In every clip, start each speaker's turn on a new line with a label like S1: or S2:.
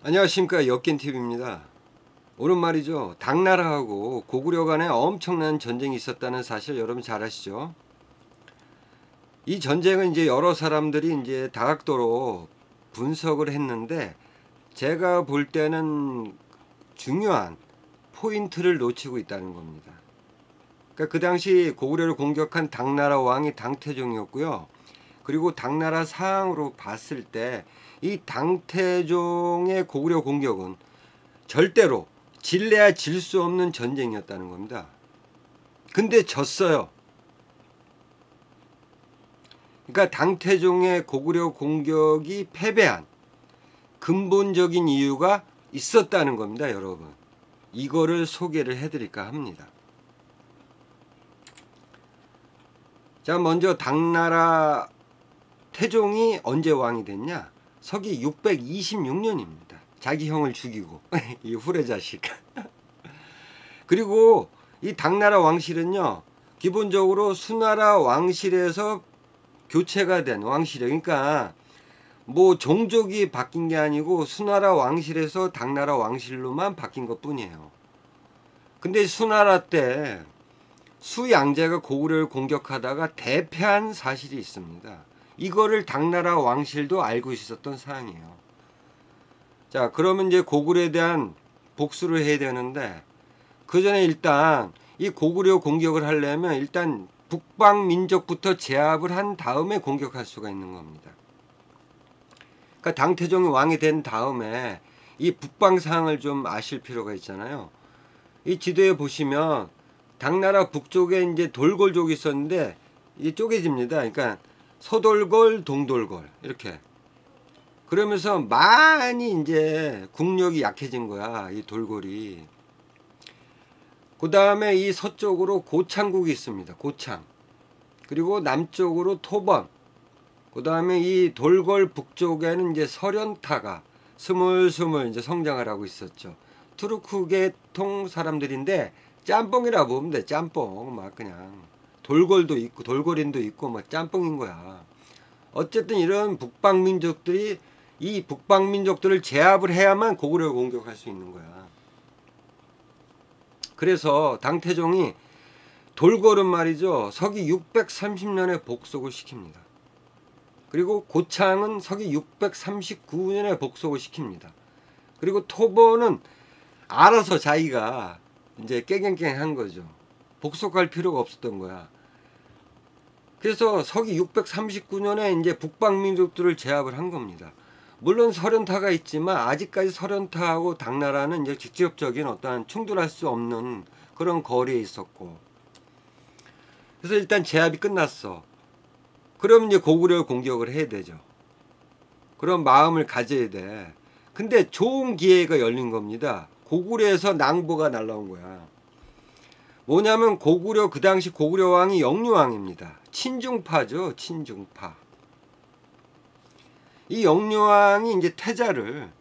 S1: 안녕하십니까, 엮인TV입니다. 오늘 말이죠, 당나라하고 고구려 간에 엄청난 전쟁이 있었다는 사실 여러분 잘 아시죠? 이 전쟁은 이제 여러 사람들이 이제 다각도로 분석을 했는데, 제가 볼 때는 중요한 포인트를 놓치고 있다는 겁니다. 그러니까 그 당시 고구려를 공격한 당나라 왕이 당태종이었고요. 그리고 당나라 상으로 봤을 때 이 당태종의 고구려 공격은 절대로 질래야 질 수 없는 전쟁이었다는 겁니다. 근데 졌어요. 그러니까 당태종의 고구려 공격이 패배한 근본적인 이유가 있었다는 겁니다, 여러분. 이거를 소개를 해드릴까 합니다. 자, 먼저 당나라 태종이 언제 왕이 됐냐? 서기 626년입니다. 자기 형을 죽이고 이 후레자식. 그리고 이 당나라 왕실은요, 기본적으로 수나라 왕실에서 교체가 된 왕실이에요. 그러니까 뭐 종족이 바뀐 게 아니고 수나라 왕실에서 당나라 왕실로만 바뀐 것 뿐이에요. 근데 수나라 때 수양제가 고구려를 공격하다가 대패한 사실이 있습니다. 이거를 당나라 왕실도 알고 있었던 사항이에요. 자, 그러면 이제 고구려에 대한 복수를 해야 되는데, 그 전에 일단 이 고구려 공격을 하려면 일단 북방 민족부터 제압을 한 다음에 공격할 수가 있는 겁니다. 그러니까 당태종이 왕이 된 다음에 이 북방 상황을 좀 아실 필요가 있잖아요. 이 지도에 보시면 당나라 북쪽에 이제 돌골족이 있었는데 이게 쪼개집니다. 그러니까 서돌골, 동돌골 이렇게. 그러면서 많이 이제 국력이 약해진 거야, 이 돌골이. 그 다음에 이 서쪽으로 고창국이 있습니다. 고창. 그리고 남쪽으로 토번. 그 다음에 이 돌골 북쪽에는 이제 설현타가 스물스물 이제 성장을 하고 있었죠. 투르크 계통 사람들인데 짬뽕이라 보면 돼. 짬뽕. 막 그냥 돌골도 있고 돌골인도 있고 막 짬뽕인 거야. 어쨌든 이런 북방민족들이 이 북방민족들을 제압을 해야만 고구려를 공격할 수 있는 거야. 그래서 당태종이 돌골은 말이죠, 서기 630년에 복속을 시킵니다. 그리고 고창은 서기 639년에 복속을 시킵니다. 그리고 토보는 알아서 자기가 이제 깨갱깽한 거죠. 복속할 필요가 없었던 거야. 그래서 서기 639년에 이제 북방민족들을 제압을 한 겁니다. 물론 설현타가 있지만 아직까지 설현타하고 당나라는 이제 직접적인 어떠한 충돌할 수 없는 그런 거리에 있었고, 그래서 일단 제압이 끝났어. 그럼 이제 고구려를 공격을 해야 되죠. 그런 마음을 가져야 돼. 근데 좋은 기회가 열린 겁니다. 고구려에서 낭보가 날라온 거야. 뭐냐면 고구려, 그 당시 고구려 왕이 영유왕입니다. 친중파죠, 친중파. 이 영유왕이 이제 태자를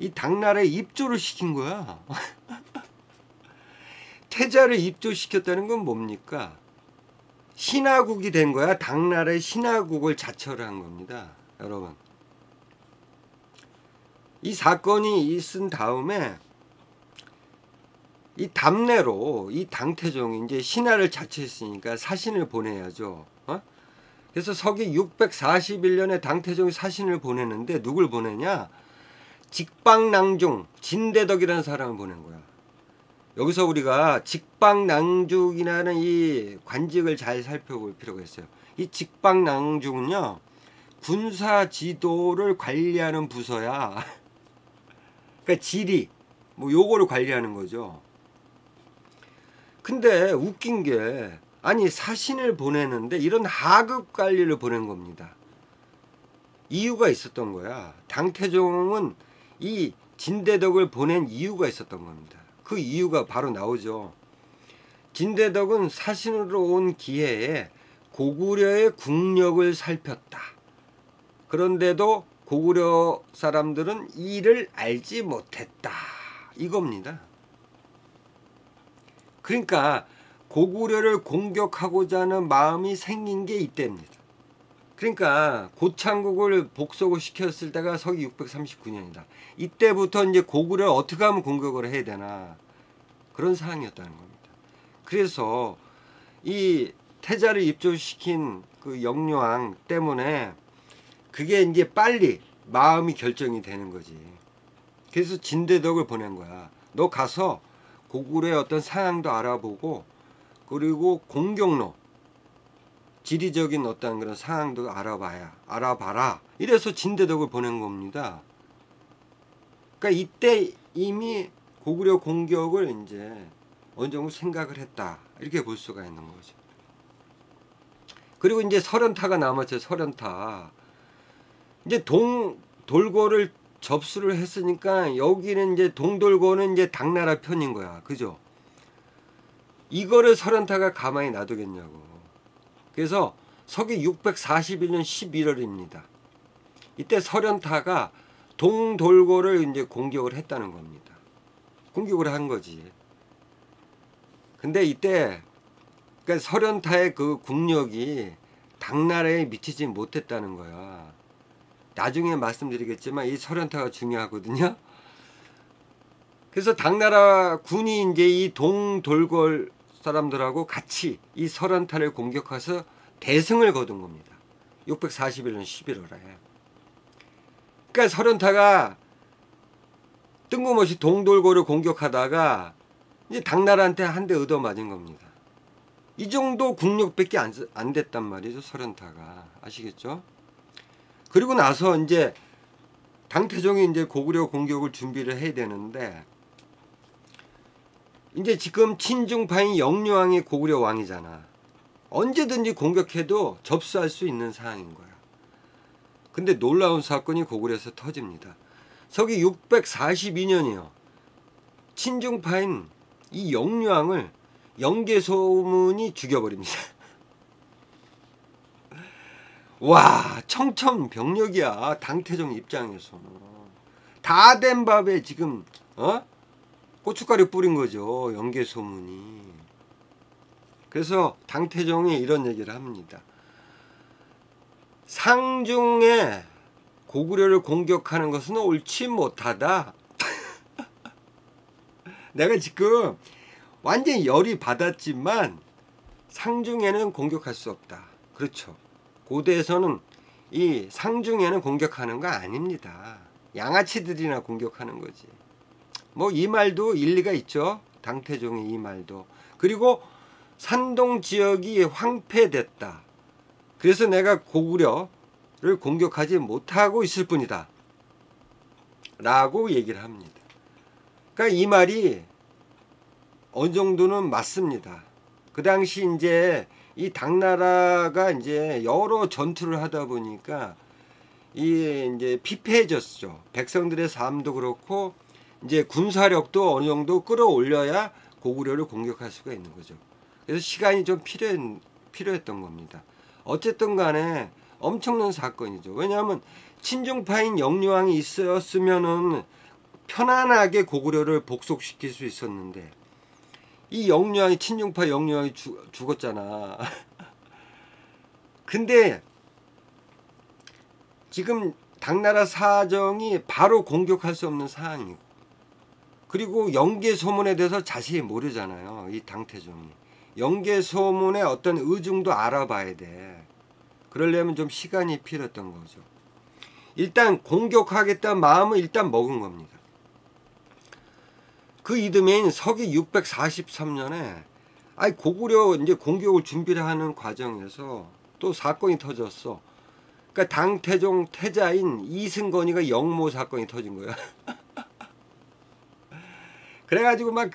S1: 이 당나라에 입조를 시킨 거야. 태자를 입조시켰다는 건 뭡니까? 신하국이 된 거야. 당나라의 신하국을 자처를 한 겁니다, 여러분. 이 사건이 있은 다음에 이 답례로 이 당태종이 이제 신하를 자처했으니까 사신을 보내야죠. 그래서 서기 641년에 당태종이 사신을 보내는데 누굴 보내냐? 직방낭중 진대덕이라는 사람을 보낸 거야. 여기서 우리가 직방낭중이라는 이 관직을 잘 살펴볼 필요가 있어요. 이 직방낭중은요, 군사 지도를 관리하는 부서야. 그러니까 지리 뭐 요거를 관리하는 거죠. 근데 웃긴 게, 아니 사신을 보내는데 이런 하급 관리를 보낸 겁니다. 이유가 있었던 거야. 당태종은 이 진대덕을 보낸 이유가 있었던 겁니다. 그 이유가 바로 나오죠. 진대덕은 사신으로 온 기회에 고구려의 국력을 살폈다. 그런데도 고구려 사람들은 이를 알지 못했다, 이겁니다. 그러니까 고구려를 공격하고자 하는 마음이 생긴 게 이때입니다. 그러니까 고창국을 복속을 시켰을 때가 서기 639년이다. 이때부터 이제 고구려를 어떻게 하면 공격을 해야 되나 그런 상황이었다는 겁니다. 그래서 이 태자를 입조시킨 그 영유왕 때문에 그게 이제 빨리 마음이 결정이 되는 거지. 그래서 진대덕을 보낸 거야. 너 가서 고구려의 어떤 상황도 알아보고 그리고 공격로 지리적인 어떤 그런 상황도 알아봐라. 이래서 진대덕을 보낸 겁니다. 그러니까 이때 이미 고구려 공격을 이제 어느 정도 생각을 했다. 이렇게 볼 수가 있는 거죠. 그리고 이제 설현타가 남았죠. 설현타. 이제 돌고를 접수를 했으니까 여기는 이제 동돌고는 이제 당나라 편인 거야. 그죠? 이거를 설현타가 가만히 놔두겠냐고. 그래서 서기 641년 11월입니다. 이때 설현타가 동돌고를 이제 공격을 했다는 겁니다. 공격을 한 거지. 근데 이때 그러니까 설현타의 그 국력이 당나라에 미치지 못했다는 거야. 나중에 말씀드리겠지만 이 설현타가 중요하거든요. 그래서 당나라 군이 이제 이 동돌골 사람들하고 같이 이 설현타를 공격해서 대승을 거둔 겁니다. 641년 11월에. 그러니까 설현타가 뜬금없이 동돌골을 공격하다가 이제 당나라한테 한 대 얻어맞은 겁니다. 이 정도 국력밖에 안 됐단 말이죠. 설현타가. 아시겠죠? 그리고 나서 이제 당태종이 이제 고구려 공격을 준비를 해야 되는데 이제 지금 친중파인 영유왕이 고구려 왕이잖아. 언제든지 공격해도 접수할 수 있는 상황인 거야. 근데 놀라운 사건이 고구려에서 터집니다. 서기 642년이요. 친중파인 이 영유왕을 영계소문이 죽여버립니다. 와, 청천벽력이야. 당태종 입장에서는 다 된 밥에 지금 고춧가루 뿌린 거죠. 영계소문이. 그래서 당태종이 이런 얘기를 합니다. 상중에 고구려를 공격하는 것은 옳지 못하다. 내가 지금 완전히 열이 받았지만 상중에는 공격할 수 없다. 그렇죠. 고대에서는 이 상중에는 공격하는 거 아닙니다. 양아치들이나 공격하는 거지. 뭐 이 말도 일리가 있죠. 당태종의 이 말도. 그리고 산동 지역이 황폐됐다. 그래서 내가 고구려를 공격하지 못하고 있을 뿐이다. 라고 얘기를 합니다. 그러니까 이 말이 어느 정도는 맞습니다. 그 당시 이제 이 당나라가 이제 여러 전투를 하다 보니까 이 이제 피폐해졌죠. 백성들의 삶도 그렇고 이제 군사력도 어느 정도 끌어올려야 고구려를 공격할 수가 있는 거죠. 그래서 시간이 좀 필요했던 겁니다. 어쨌든 간에 엄청난 사건이죠. 왜냐하면 친중파인 영유왕이 있었으면은 편안하게 고구려를 복속시킬 수 있었는데 이 영유왕이 친중파 영유왕이 죽었잖아. 근데 지금 당나라 사정이 바로 공격할 수 없는 상황이고 그리고 영계소문에 대해서 자세히 모르잖아요. 이 당태종이. 영계소문의 어떤 의중도 알아봐야 돼. 그러려면 좀 시간이 필요했던 거죠. 일단 공격하겠다는 마음을 일단 먹은 겁니다. 그 이듬해인 서기 643년에 고구려 이제 공격을 준비를 하는 과정에서 또 사건이 터졌어. 그러니까 당태종 태자인 이승건이가 영모 사건이 터진 거야. 그래가지고 막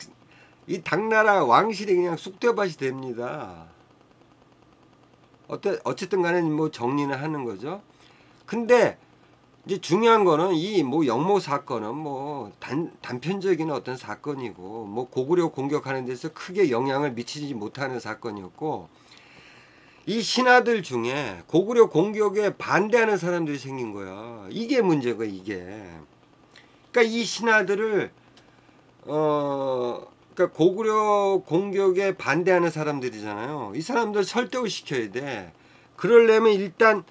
S1: 이 당나라 왕실이 그냥 쑥대밭이 됩니다. 어쨌든 간에 뭐 정리는 하는 거죠. 근데 이제 중요한 거는 이 뭐 영모 사건은 뭐 단편적인 어떤 사건이고 뭐 고구려 공격하는 데서 크게 영향을 미치지 못하는 사건이었고 이 신하들 중에 고구려 공격에 반대하는 사람들이 생긴 거야. 이게 문제가 이게. 그러니까 이 신하들을 그러니까 고구려 공격에 반대하는 사람들이잖아요. 이 사람들 설득을 시켜야 돼. 그러려면 일단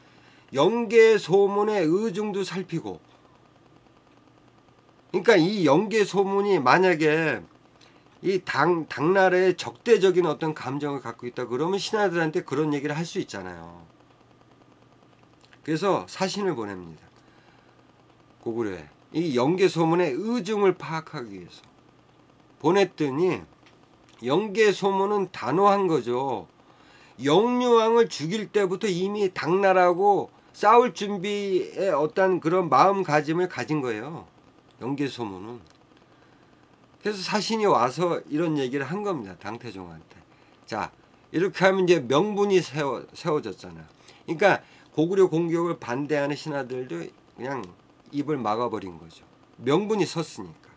S1: 영계 소문의 의중도 살피고, 그러니까 이 영계 소문이 만약에 이 당나라에 적대적인 어떤 감정을 갖고 있다 그러면 신하들한테 그런 얘기를 할 수 있잖아요. 그래서 사신을 보냅니다. 고구려에 이 영계 소문의 의중을 파악하기 위해서 보냈더니, 영계 소문은 단호한 거죠. 영유왕을 죽일 때부터 이미 당나라하고 싸울 준비의 어떤 그런 마음가짐을 가진 거예요. 영계 소문은. 그래서 사신이 와서 이런 얘기를 한 겁니다. 당태종한테. 자, 이렇게 하면 이제 명분이 세워졌잖아요. 그러니까 고구려 공격을 반대하는 신하들도 그냥 입을 막아버린 거죠. 명분이 섰으니까.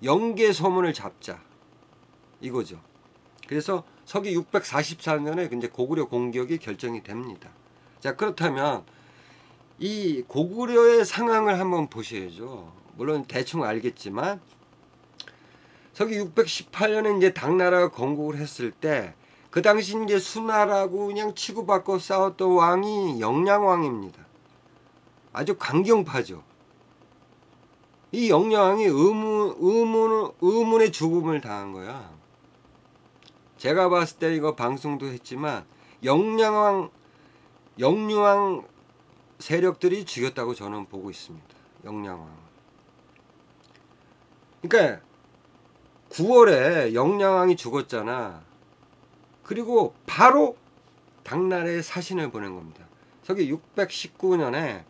S1: 영계 소문을 잡자, 이거죠. 그래서 서기 644년에 이제 고구려 공격이 결정이 됩니다. 자, 그렇다면 이 고구려의 상황을 한번 보셔야죠. 물론 대충 알겠지만 서기 618년에 이제 당나라가 건국을 했을 때 그 당시 이제 수나라고 그냥 치고받고 싸웠던 왕이 영량왕입니다. 아주 강경파죠. 이 영량왕이 의문의 죽음을 당한 거야. 제가 봤을 때 이거 방송도 했지만 영유왕 세력들이 죽였다고 저는 보고 있습니다. 영량왕. 그러니까 9월에 영량왕이 죽었잖아. 그리고 바로 당나라에 사신을 보낸 겁니다. 서기 619년에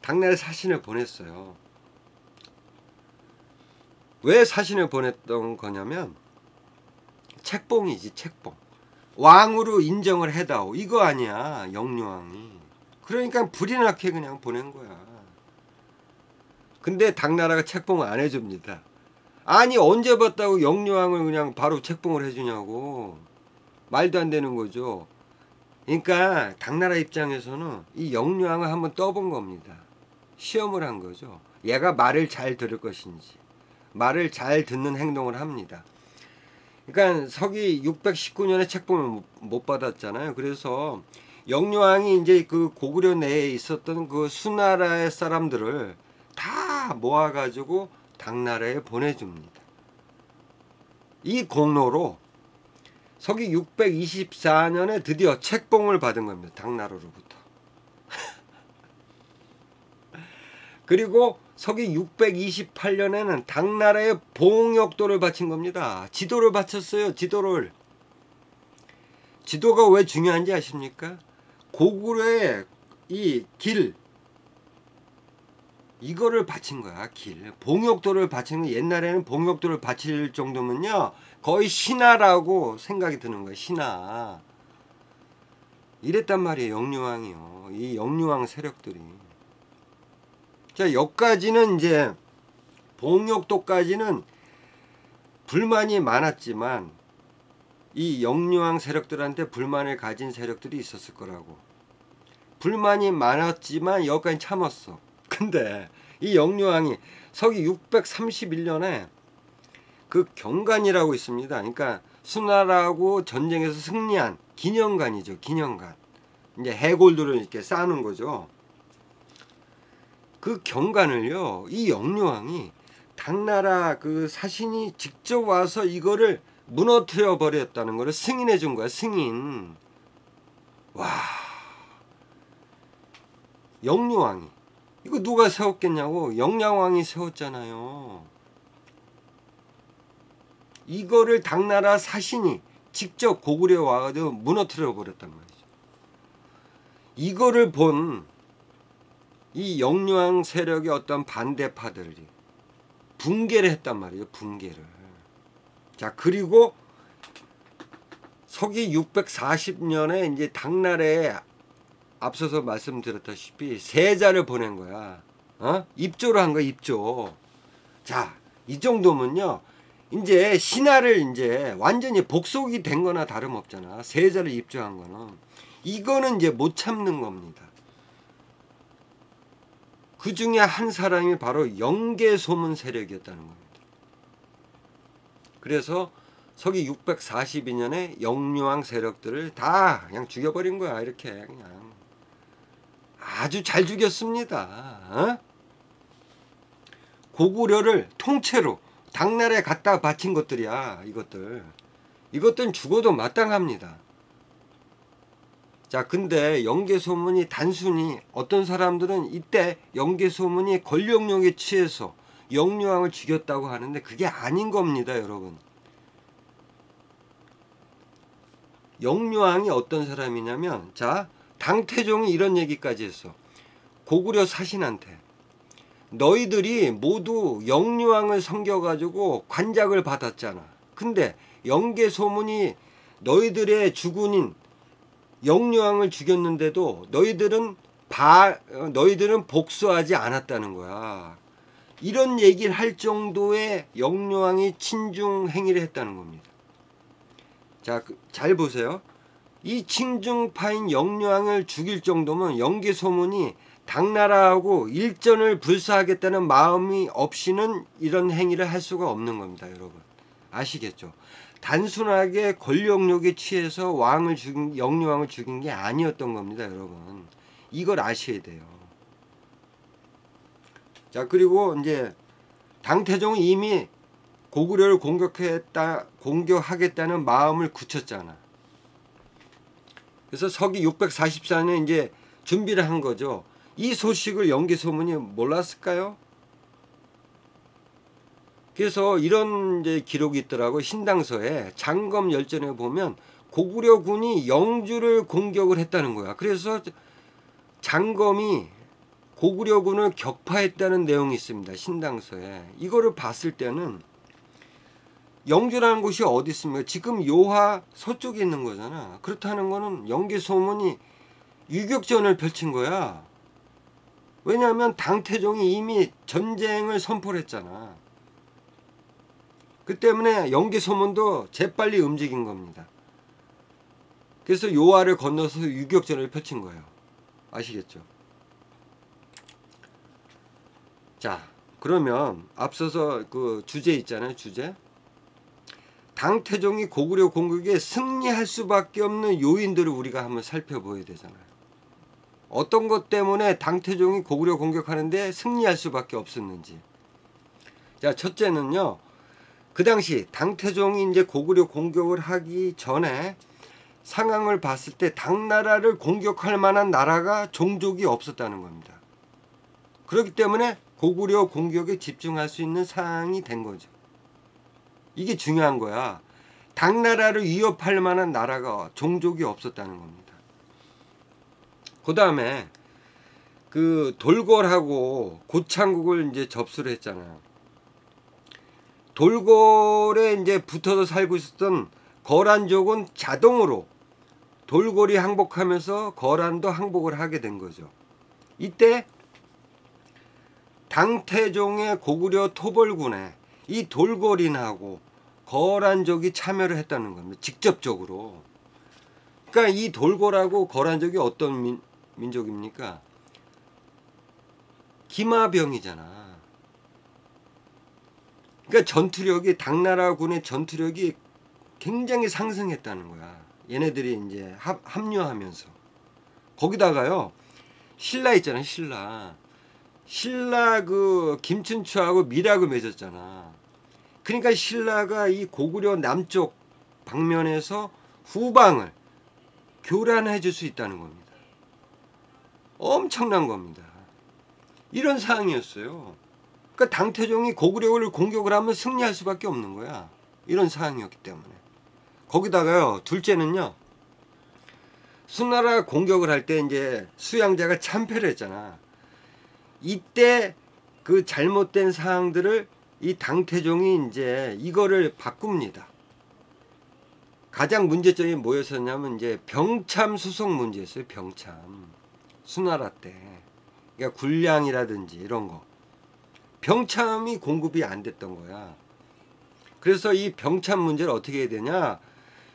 S1: 당나라에 사신을 보냈어요. 왜 사신을 보냈던 거냐면 책봉이지, 책봉. 왕으로 인정을 해다오, 이거 아니야, 영유왕이. 그러니까 불이 나게 그냥 보낸 거야. 근데 당나라가 책봉을 안 해줍니다. 아니, 언제 봤다고 영유왕을 그냥 바로 책봉을 해주냐고. 말도 안 되는 거죠. 그러니까 당나라 입장에서는 이 영유왕을 한번 떠본 겁니다. 시험을 한 거죠. 얘가 말을 잘 들을 것인지, 말을 잘 듣는 행동을 합니다. 그러니까 서기 619년에 책봉을 못 받았잖아요. 그래서 영유왕이 이제 그 고구려 내에 있었던 그 수나라의 사람들을 다 모아가지고 당나라에 보내줍니다. 이 공로로 서기 624년에 드디어 책봉을 받은 겁니다. 당나라로부터. 그리고 서기 628년에는 당나라에 봉역도를 바친 겁니다. 지도를 바쳤어요. 지도를. 지도가 왜 중요한지 아십니까? 고구려의 이 길, 이거를 바친 거야. 길. 봉역도를 바친 거. 옛날에는 봉역도를 바칠 정도면요, 거의 신하라고 생각이 드는 거예요. 신하. 이랬단 말이에요. 영유왕이요. 이 영유왕 세력들이. 자, 여기까지는 이제 봉역도까지는 불만이 많았지만 이 영유왕 세력들한테 불만을 가진 세력들이 있었을 거라고. 불만이 많았지만 여기까지 참았어. 근데 이 영유왕이 서기 631년에 그 경관이라고 있습니다. 그러니까 수나라하고 전쟁에서 승리한 기념관이죠. 기념관. 이제 해골들을 이렇게 쌓는 거죠. 그 경관을요, 이 영유왕이 당나라 그 사신이 직접 와서 이거를 무너뜨려 버렸다는 거를 승인해 준 거야. 승인. 와, 영유왕이 이거 누가 세웠겠냐고. 영양왕이 세웠잖아요. 이거를 당나라 사신이 직접 고구려 와가지고 무너뜨려 버렸단 말이죠. 이거를 본 이 영유왕 세력의 어떤 반대파들이 붕괴를 했단 말이에요. 붕괴를. 자, 그리고 서기 640년에 이제 당나라에 앞서서 말씀드렸다시피 세자를 보낸 거야. 입조를 한 거야. 입조. 자, 이 정도면요, 이제 신하를 이제 완전히 복속이 된 거나 다름없잖아. 세자를 입조한 거는. 이거는 이제 못 참는 겁니다. 그 중에 한 사람이 바로 영계소문 세력이었다는 겁니다. 그래서 서기 642년에 영유왕 세력들을 다 그냥 죽여버린 거야. 이렇게 그냥. 아주 잘 죽였습니다. 어? 고구려를 통째로 당나라에 갖다 바친 것들이야. 이것들은 죽어도 마땅합니다. 자, 근데 영계소문이 단순히 어떤 사람들은 이때 영계소문이 권력욕에 취해서 영유왕을 죽였다고 하는데 그게 아닌 겁니다, 여러분. 영유왕이 어떤 사람이냐면, 자, 당태종이 이런 얘기까지 했어. 고구려 사신한테 너희들이 모두 영유왕을 섬겨가지고 관작을 받았잖아. 근데 영계소문이 너희들의 주군인 영유왕을 죽였는데도 너희들은 복수하지 않았다는 거야. 이런 얘기를 할 정도의 영유왕이 친중 행위를 했다는 겁니다. 자, 잘 보세요. 이 친중파인 영유왕을 죽일 정도면 영계소문이 당나라하고 일전을 불사하겠다는 마음이 없이는 이런 행위를 할 수가 없는 겁니다, 여러분. 아시겠죠? 단순하게 권력욕에 취해서 영유왕을 죽인 게 아니었던 겁니다, 여러분. 이걸 아셔야 돼요. 자, 그리고 이제 당태종이 이미 고구려를 공격하겠다는 마음을 굳혔잖아. 그래서 서기 644년에 이제 준비를 한 거죠. 이 소식을 영계소문이 몰랐을까요? 그래서 이런 이제 기록이 있더라고. 신당서에 장검열전에 보면 고구려군이 영주를 공격을 했다는 거야. 그래서 장검이 고구려군을 격파했다는 내용이 있습니다, 신당서에. 이거를 봤을 때는 영주라는 곳이 어디 있습니까? 지금 요하 서쪽에 있는 거잖아. 그렇다는 거는 영계소문이 유격전을 펼친 거야. 왜냐하면 당태종이 이미 전쟁을 선포를 했잖아. 그 때문에 영계소문도 재빨리 움직인 겁니다. 그래서 요하를 건너서 유격전을 펼친 거예요. 아시겠죠? 자, 그러면 앞서서 그 주제 있잖아요, 주제. 당태종이 고구려 공격에 승리할 수밖에 없는 요인들을 우리가 한번 살펴봐야 되잖아요. 어떤 것 때문에 당태종이 고구려 공격하는데 승리할 수밖에 없었는지. 자, 첫째는요, 그 당시 당태종이 이제 고구려 공격을 하기 전에 상황을 봤을 때 당나라를 공격할 만한 나라가 종족이 없었다는 겁니다. 그렇기 때문에 고구려 공격에 집중할 수 있는 상황이 된 거죠. 이게 중요한 거야. 당나라를 위협할 만한 나라가 종족이 없었다는 겁니다. 그 다음에 그 돌궐하고 고창국을 이제 접수를 했잖아요. 돌궐에 이제 붙어서 살고 있었던 거란족은 자동으로 돌궐이 항복하면서 거란도 항복을 하게 된 거죠. 이때 당태종의 고구려 토벌군에 이 돌궐인하고 거란족이 참여를 했다는 겁니다, 직접적으로. 그러니까 이 돌궐하고 거란족이 어떤 민족입니까? 기마병이잖아. 그러니까 전투력이, 당나라군의 전투력이 굉장히 상승했다는 거야. 얘네들이 이제 합류하면서. 거기다가요, 신라 있잖아, 신라 그 김춘추하고 밀약을 맺었잖아. 그러니까 신라가 이 고구려 남쪽 방면에서 후방을 교란해 줄 수 있다는 겁니다. 엄청난 겁니다. 이런 상황이었어요. 그러니까 당태종이 고구려를 공격을 하면 승리할 수밖에 없는 거야. 이런 상황이었기 때문에. 거기다가요, 둘째는요, 수나라 공격을 할 때 이제 수양자가 참패를 했잖아. 이때 그 잘못된 사항들을 이 당태종이 이제 이거를 바꿉니다. 가장 문제점이 뭐였었냐면 이제 병참 수송 문제였어요. 병참. 수나라 때. 그러니까 군량이라든지 이런 거. 병참이 공급이 안 됐던 거야. 그래서 이 병참 문제를 어떻게 해야 되냐?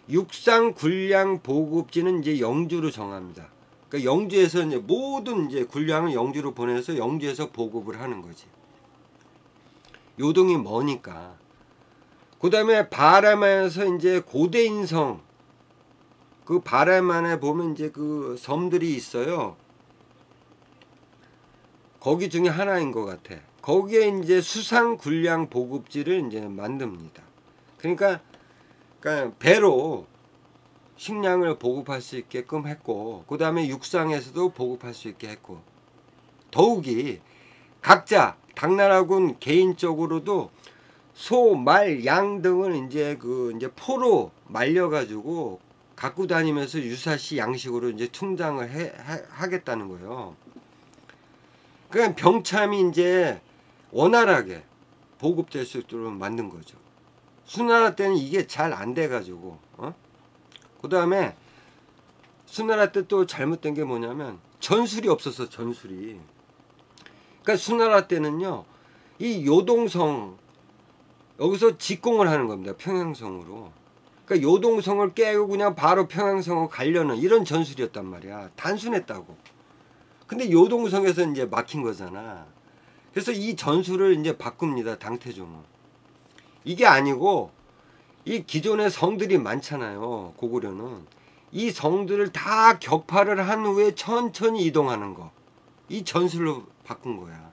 S1: 육상 군량 보급지는 이제 영주로 정합니다. 그러니까 영주에서 이제 모든 이제 군량을 영주로 보내서 영주에서 보급을 하는 거지. 요동이 머니까. 그 다음에 바라만에서 이제 고대인성, 그 바라만에 보면 이제 그 섬들이 있어요. 거기 중에 하나인 것 같아. 거기에 이제 수상 군량 보급지를 이제 만듭니다. 그러니까 배로 식량을 보급할 수 있게끔 했고, 그 다음에 육상에서도 보급할 수 있게 했고, 더욱이 각자 당나라군 개인적으로도 소, 말, 양 등을 이제 이제 포로 말려가지고 갖고 다니면서 유사시 양식으로 이제 충당을 하겠다는 거예요. 그러니까 병참이 이제 원활하게 보급될 수 있도록 만든 거죠. 수나라 때는 이게 잘 안 돼가지고, 그 다음에 수나라 때 또 잘못된 게 뭐냐면 전술이 없었어, 전술이. 그러니까 수나라 때는요, 이 요동성, 여기서 직공을 하는 겁니다. 평양성으로. 그러니까 요동성을 깨고 그냥 바로 평양성으로 가려는 이런 전술이었단 말이야. 단순했다고. 근데 요동성에서 이제 막힌 거잖아. 그래서 이 전술을 이제 바꿉니다. 당태종은. 이게 아니고 이 기존의 성들이 많잖아요. 고구려는. 이 성들을 다 격파를 한 후에 천천히 이동하는 거. 이 전술로 바꾼 거야.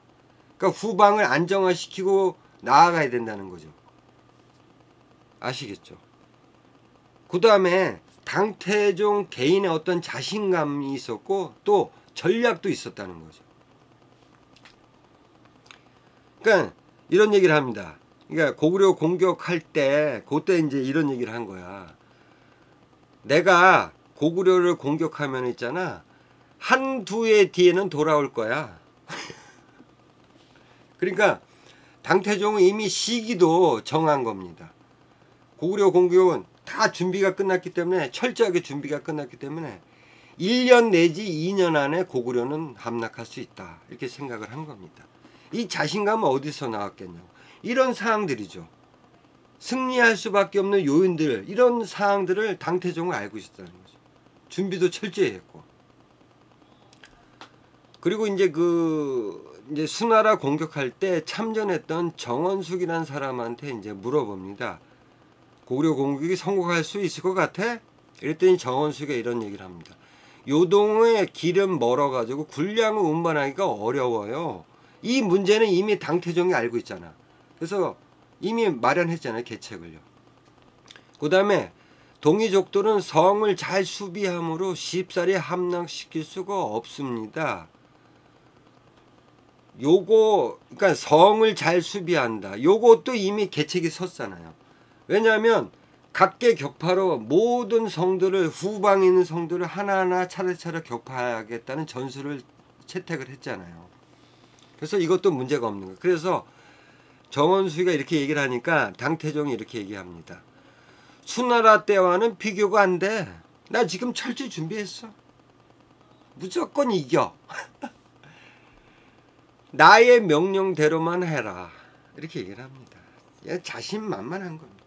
S1: 그러니까 후방을 안정화시키고 나아가야 된다는 거죠. 아시겠죠? 그 다음에 당태종 개인의 어떤 자신감이 있었고 또 전략도 있었다는 거죠. 그러니까 이런 얘기를 합니다. 그러니까 고구려 공격할 때 그때 이제 이런 얘기를 한 거야. 내가 고구려를 공격하면 있잖아, 한두 해 뒤에는 돌아올 거야. 그러니까 당태종은 이미 시기도 정한 겁니다. 고구려 공격은 다 준비가 끝났기 때문에, 철저하게 준비가 끝났기 때문에 1년 내지 2년 안에 고구려는 함락할 수 있다, 이렇게 생각을 한 겁니다. 이 자신감은 어디서 나왔겠냐고. 이런 사항들이죠. 승리할 수밖에 없는 요인들, 이런 사항들을 당태종은 알고 있었다는 거죠. 준비도 철저히 했고. 그리고 이제 이제 수나라 공격할 때 참전했던 정원숙이라는 사람한테 이제 물어봅니다. 고구려 공격이 성공할 수 있을 것 같아? 이랬더니 정원숙이 이런 얘기를 합니다. 요동의 길은 멀어가지고 군량을 운반하기가 어려워요. 이 문제는 이미 당태종이 알고 있잖아. 그래서 이미 마련했잖아요, 계책을요. 그 다음에 동이족들은 성을 잘 수비함으로 쉽사리 함락시킬 수가 없습니다. 그러니까 성을 잘 수비한다. 요것도 이미 계책이 섰잖아요. 왜냐하면 각계 격파로 모든 성들을, 후방에 있는 성들을 하나하나 차례차례 격파하겠다는 전술을 채택을 했잖아요. 그래서 이것도 문제가 없는 거예요. 그래서 정원수가 이렇게 얘기를 하니까 당태종이 이렇게 얘기합니다. 수나라 때와는 비교가 안 돼. 나 지금 철저히 준비했어. 무조건 이겨. 나의 명령대로만 해라. 이렇게 얘기를 합니다. 자신만만한 겁니다.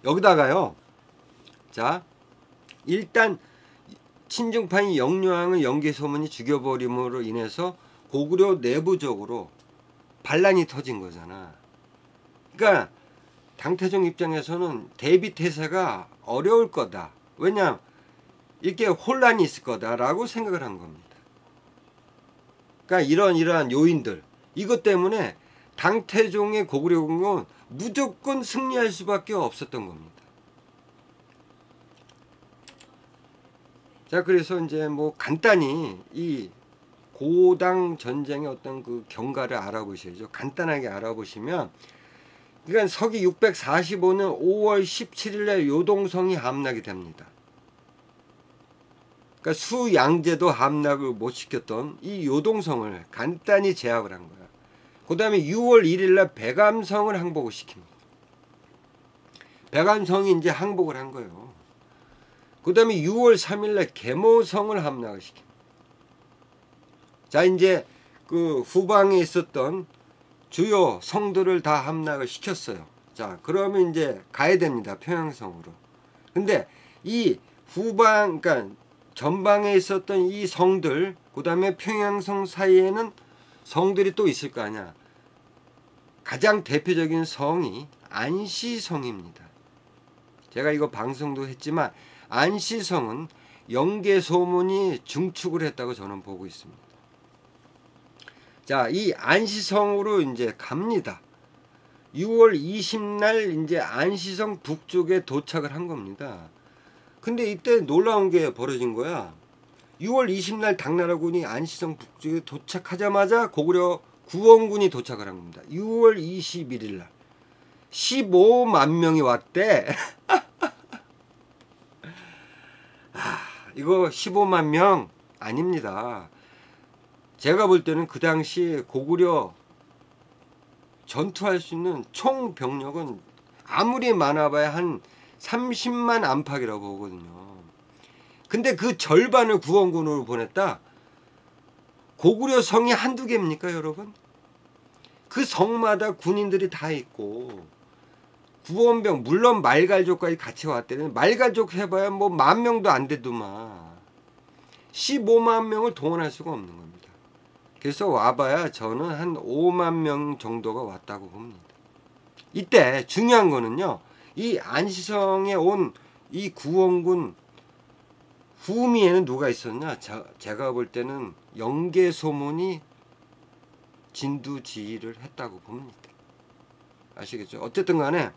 S1: 여기다가요, 자, 일단 친중파인 영유왕을 영계소문이 죽여버림으로 인해서 고구려 내부적으로 반란이 터진 거잖아. 그러니까 당태종 입장에서는 대비태세가 어려울 거다. 왜냐, 이렇게 혼란이 있을 거다라고 생각을 한 겁니다. 그러니까 이러한 요인들, 이것 때문에 당태종의 고구려 공격은 무조건 승리할 수밖에 없었던 겁니다. 자, 그래서 이제 뭐 간단히 이 고당 전쟁의 어떤 그 경과를 알아보셔야죠. 간단하게 알아보시면, 그러니까 서기 645년 5월 17일에 요동성이 함락이 됩니다. 그러니까 수양제도 함락을 못 시켰던 이 요동성을 간단히 제압을 한 거야. 그 다음에 6월 1일날 백암성을 항복을 시킵니다. 백암성이 이제 항복을 한 거예요. 그 다음에 6월 3일날 계모성을 함락을 시킵니다. 자, 이제 그 후방에 있었던 주요 성들을 다 함락을 시켰어요. 자, 그러면 이제 가야 됩니다. 평양성으로. 근데 이 후방, 그러니까 전방에 있었던 이 성들, 그 다음에 평양성 사이에는 성들이 또 있을 거 아니야. 가장 대표적인 성이 안시성입니다. 제가 이거 방송도 했지만 안시성은 영계소문이 중축을 했다고 저는 보고 있습니다. 자, 이 안시성으로 이제 갑니다. 6월 20날 이제 안시성 북쪽에 도착을 한 겁니다. 근데 이때 놀라운 게 벌어진 거야. 6월 20날 당나라군이 안시성 북쪽에 도착하자마자 고구려 구원군이 도착을 한 겁니다. 6월 21일 날 15만 명이 왔대. 이거 15만 명 아닙니다. 제가 볼 때는 그 당시 고구려 전투할 수 있는 총 병력은 아무리 많아봐야 한 30만 안팎이라고 보거든요. 근데 그 절반을 구원군으로 보냈다. 고구려 성이 한두 개입니까, 여러분? 그 성마다 군인들이 다 있고 구원병, 물론 말갈족까지 같이 왔대는 말갈족 해봐야 뭐 10,000명도 안 되더만 15만 명을 동원할 수가 없는 겁니다. 그래서 와봐야 저는 한 5만 명 정도가 왔다고 봅니다. 이때 중요한 거는요, 이 안시성에 온 이 구원군 후미에는 누가 있었냐? 제가 볼 때는 영계소문이 진두지휘를 했다고 봅니다. 아시겠죠? 어쨌든 간에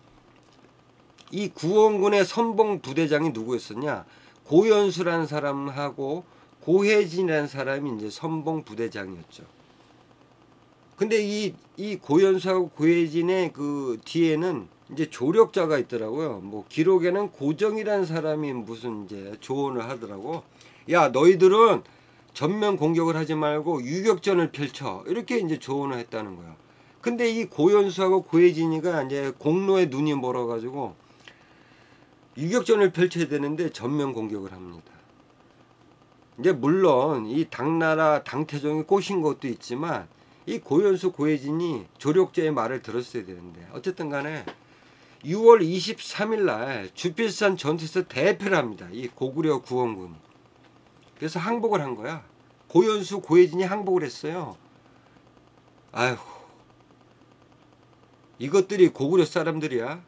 S1: 이 구원군의 선봉 부대장이 누구였었냐? 고연수라는 사람하고 고혜진이라는 사람이 이제 선봉 부대장이었죠. 근데 이 고연수하고 고혜진의 그 뒤에는 이제 조력자가 있더라고요. 뭐 기록에는 고정이라는 사람이 무슨 이제 조언을 하더라고. 야, 너희들은 전면 공격을 하지 말고 유격전을 펼쳐. 이렇게 이제 조언을 했다는 거야. 근데 이 고연수하고 고혜진이가 이제 공로에 눈이 멀어가지고 유격전을 펼쳐야 되는데 전면 공격을 합니다. 이제 물론 이 당나라 당태종이 꼬신 것도 있지만 이 고연수 고혜진이 조력자의 말을 들었어야 되는데 어쨌든 간에 6월 23일 날 주필산 전투에서 대패를 합니다. 이 고구려 구원군이. 그래서 항복을 한 거야. 고연수 고혜진이 항복을 했어요. 아휴, 이것들이 고구려 사람들이야.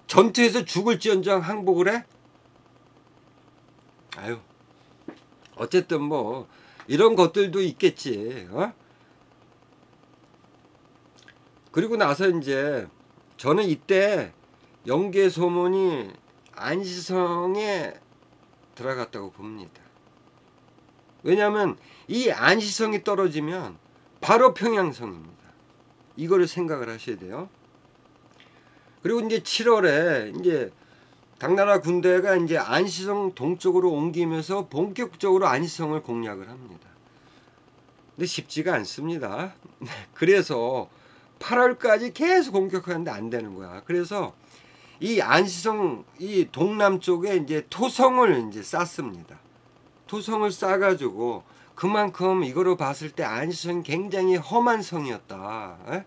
S1: 전투에서 죽을지언정 항복을 해? 아유, 어쨌든 뭐 이런 것들도 있겠지. 그리고 나서 이제 저는 이때 영계소문이 안시성에 들어갔다고 봅니다. 왜냐하면 이 안시성이 떨어지면 바로 평양성입니다. 이거를 생각을 하셔야 돼요. 그리고 이제 7월에 이제 당나라 군대가 이제 안시성 동쪽으로 옮기면서 본격적으로 안시성을 공략을 합니다. 근데 쉽지가 않습니다. 그래서 8월까지 계속 공격하는데 안 되는 거야. 그래서 이 안시성 이 동남쪽에 이제 토성을 이제 쌓습니다. 토성을 쌓아가지고 그만큼 이거로 봤을 때 안시성이 굉장히 험한 성이었다. 에?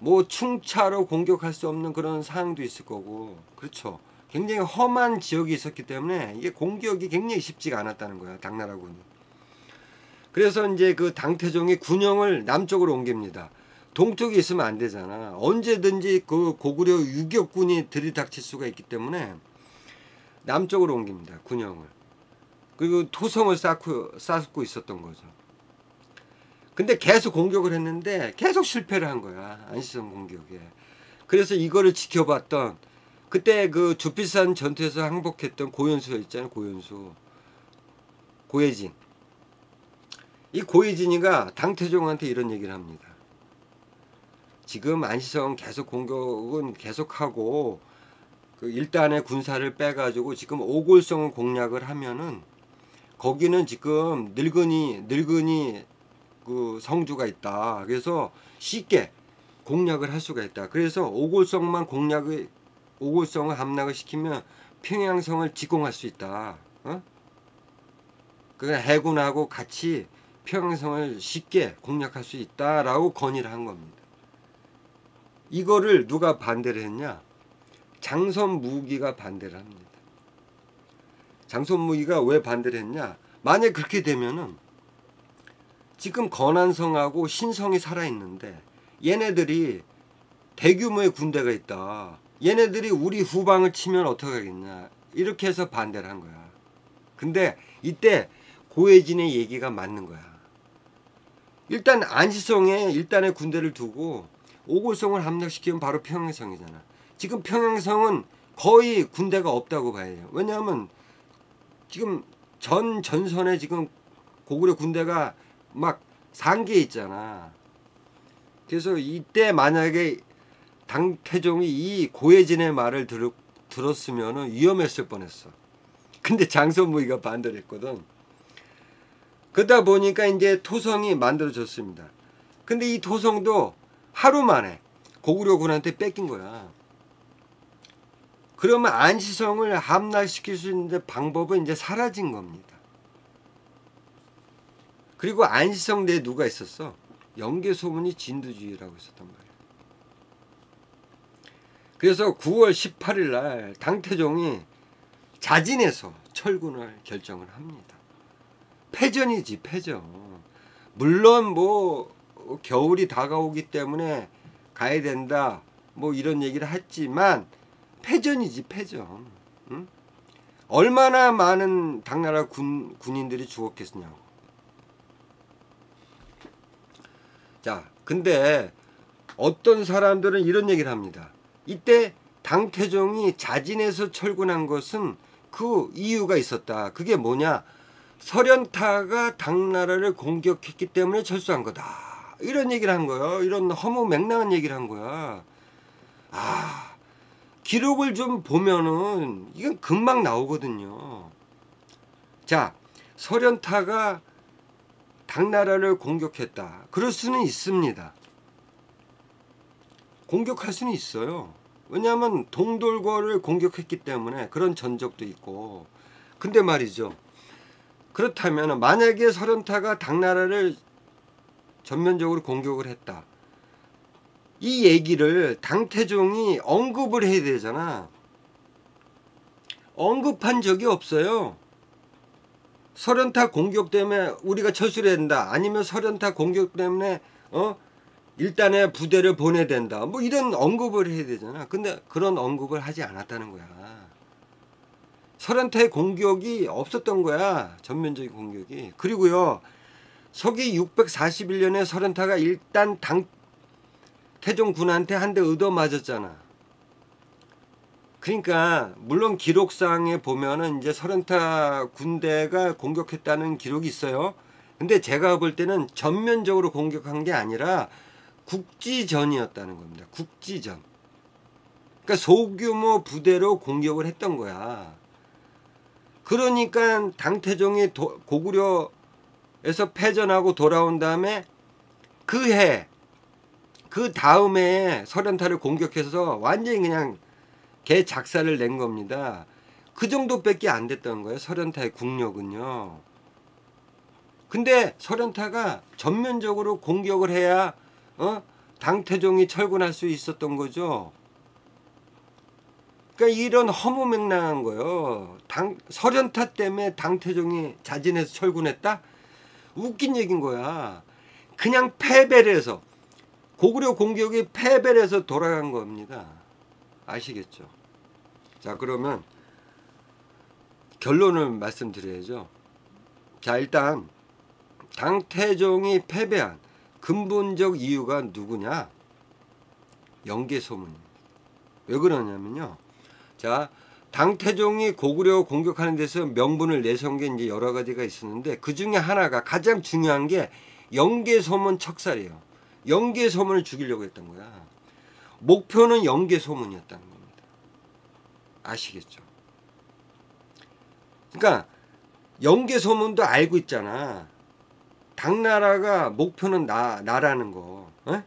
S1: 뭐 충차로 공격할 수 없는 그런 상황도 있을 거고, 그렇죠. 굉장히 험한 지역이 있었기 때문에 이게 공격이 굉장히 쉽지가 않았다는 거야, 당나라군이. 그래서 이제 그 당태종이 군영을 남쪽으로 옮깁니다. 동쪽에 있으면 안 되잖아. 언제든지 그 고구려 유격군이 들이닥칠 수가 있기 때문에 남쪽으로 옮깁니다, 군영을. 그리고 토성을 쌓고 있었던 거죠. 근데 계속 공격을 했는데 계속 실패를 한 거야, 안시성 공격에. 그래서 이거를 지켜봤던 그때 그 주필산 전투에서 항복했던 고연수가 있잖아요. 고연수, 고혜진. 이 고혜진이가 당태종한테 이런 얘기를 합니다. 지금 안시성 계속 공격은 계속하고 그 일단의 군사를 빼가지고 지금 오골성을 공략을 하면은 거기는 지금 늙은이 그 성주가 있다. 그래서 쉽게 공략을 할 수가 있다. 그래서 오골성을 함락을 시키면 평양성을 직공할 수 있다. 그 해군하고 같이 평양성을 쉽게 공략할 수 있다라고 건의를 한 겁니다. 이거를 누가 반대를 했냐? 장선무기가 반대를 합니다. 장선무기가 왜 반대를 했냐? 만약 그렇게 되면은 지금 건안성하고 신성이 살아있는데 얘네들이 대규모의 군대가 있다. 얘네들이 우리 후방을 치면 어떻게 하겠냐. 이렇게 해서 반대를 한 거야. 근데 이때 고혜진의 얘기가 맞는 거야. 일단 안시성에 일단의 군대를 두고 오골성을 함락시키면 바로 평양성이잖아. 지금 평양성은 거의 군대가 없다고 봐야 해요. 왜냐하면 지금 전선에 지금 고구려 군대가 막 상계에 있잖아. 그래서 이때 만약에 당태종이 이 고혜진의 말을 들었으면 위험했을 뻔했어. 근데 장선무기가 반대를 했거든. 그러다 보니까 이제 토성이 만들어졌습니다. 근데 이 토성도 하루 만에 고구려군한테 뺏긴 거야. 그러면 안시성을 함락시킬 수 있는 방법은 이제 사라진 겁니다. 그리고 안시성 내에 누가 있었어? 영계소문이 진두지휘라고 있었단 말이야. 그래서 9월 18일 날 당태종이 자진해서 철군을 결정을 합니다. 패전이지, 패전. 물론 뭐 겨울이 다가오기 때문에 가야 된다 뭐 이런 얘기를 했지만 패전이지, 패전. 응? 얼마나 많은 당나라 군인들이 죽었겠냐고. 자, 근데 어떤 사람들은 이런 얘기를 합니다. 이때 당태종이 자진해서 철군한 것은 그 이유가 있었다. 그게 뭐냐? 설현타가 당나라를 공격했기 때문에 철수한 거다. 이런 얘기를 한 거예요. 이런 허무맹랑한 얘기를 한 거야. 아, 기록을 좀 보면은 이건 금방 나오거든요. 자, 설현타가 당나라를 공격했다. 그럴 수는 있습니다. 공격할 수는 있어요. 왜냐하면 동돌거를 공격했기 때문에 그런 전적도 있고. 근데 말이죠. 그렇다면 만약에 설현타가 당나라를 전면적으로 공격을 했다. 이 얘기를 당태종이 언급을 해야 되잖아. 언급한 적이 없어요. 설현타 공격 때문에 우리가 철수를 해야 된다. 아니면 설현타 공격 때문에 일단의 부대를 보내야 된다. 뭐 이런 언급을 해야 되잖아. 근데 그런 언급을 하지 않았다는 거야. 설현타의 공격이 없었던 거야. 전면적인 공격이. 그리고요. 서기 641년에 설현타가 일단 태종 군한테 한 대 얻어맞았잖아. 그러니까 물론 기록상에 보면은 이제 설현타 군대가 공격했다는 기록이 있어요. 근데 제가 볼 때는 전면적으로 공격한 게 아니라 국지전이었다는 겁니다. 국지전. 그러니까 소규모 부대로 공격을 했던 거야. 그러니까 당태종이 고구려에서 패전하고 돌아온 다음에 그 다음에 설현타를 공격해서 완전히 그냥 개 작사를 낸 겁니다. 그 정도밖에 안 됐던 거예요. 설현타의 국력은요. 근데 설현타가 전면적으로 공격을 해야 당태종이 철군할 수 있었던 거죠. 그러니까 이런 허무맹랑한 거예요. 설현타 때문에 당태종이 자진해서 철군했다? 웃긴 얘기인 거야. 그냥 패배를 해서 고구려 공격이 패배를 해서 돌아간 겁니다. 아시겠죠? 자, 그러면 결론을 말씀드려야죠. 자, 일단 당태종이 패배한 근본적 이유가 누구냐? 영계소문입니다. 왜 그러냐면요. 자, 당태종이 고구려 공격하는 데서 명분을 내세운 게 이제 여러 가지가 있었는데 그 중에 하나가 가장 중요한 게 영계소문 척살이에요. 영계소문을 죽이려고 했던 거야. 목표는 영계소문이었다는 겁니다. 아시겠죠? 그러니까 영계소문도 알고 있잖아. 당나라가 목표는 나라는 거. 에?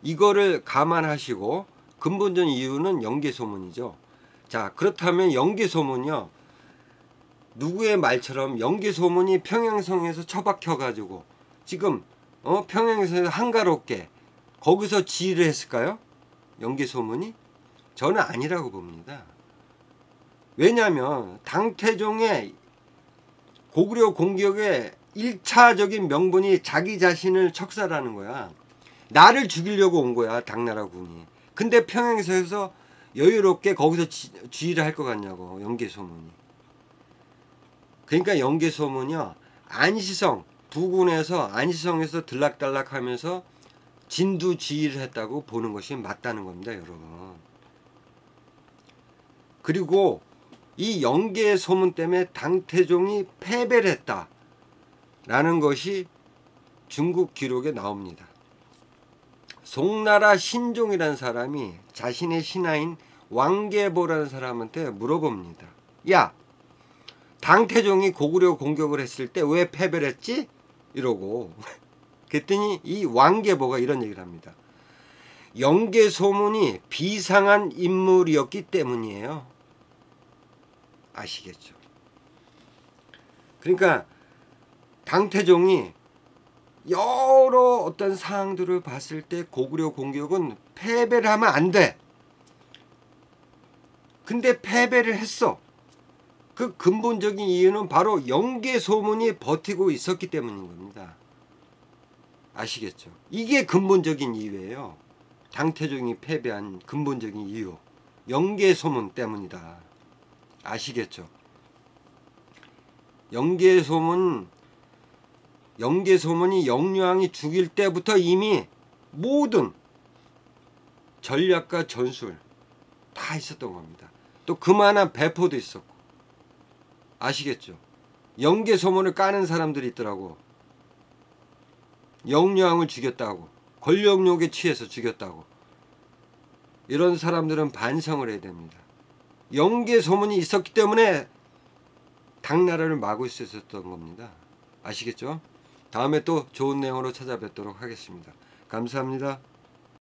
S1: 이거를 감안하시고 근본적 이유는 영계소문이죠. 자, 그렇다면 영계소문이요. 누구의 말처럼 영계소문이 평양성에서 처박혀가지고 지금 평양에서 한가롭게 거기서 지휘를 했을까요? 영계소문이? 저는 아니라고 봅니다. 왜냐하면 당태종의 고구려 공격의 1차적인 명분이 자기 자신을 척살하는 거야. 나를 죽이려고 온 거야, 당나라 군이. 근데 평양에서 여유롭게 거기서 지휘를 할 것 같냐고, 영계소문이. 그러니까 영계소문이요, 안시성, 부군에서 안시성에서 들락달락하면서 진두지휘를 했다고 보는 것이 맞다는 겁니다, 여러분. 그리고 이 영계 소문 때문에 당태종이 패배를 했다라는 것이 중국 기록에 나옵니다. 송나라 신종이라는 사람이 자신의 신하인 왕계보라는 사람한테 물어봅니다. 야, 당태종이 고구려 공격을 했을 때 왜 패배를 했지? 이러고 그랬더니 이 왕계보가 이런 얘기를 합니다. 영계 소문이 비상한 인물이었기 때문이에요. 아시겠죠? 그러니까 당태종이 여러 어떤 사항들을 봤을 때 고구려 공격은 패배를 하면 안 돼. 근데 패배를 했어. 그 근본적인 이유는 바로 영계 소문이 버티고 있었기 때문인 겁니다. 아시겠죠? 이게 근본적인 이유예요. 당태종이 패배한 근본적인 이유. 영계 소문 때문이다. 아시겠죠? 영계 소문이 영유왕이 죽일 때부터 이미 모든 전략과 전술 다 있었던 겁니다. 또 그만한 배포도 있었고. 아시겠죠? 영계 소문을 까는 사람들이 있더라고. 영유왕을 죽였다고, 권력욕에 취해서 죽였다고. 이런 사람들은 반성을 해야 됩니다. 영계 소문이 있었기 때문에 당나라를 막을 수 있었던 겁니다. 아시겠죠? 다음에 또 좋은 내용으로 찾아뵙도록 하겠습니다. 감사합니다.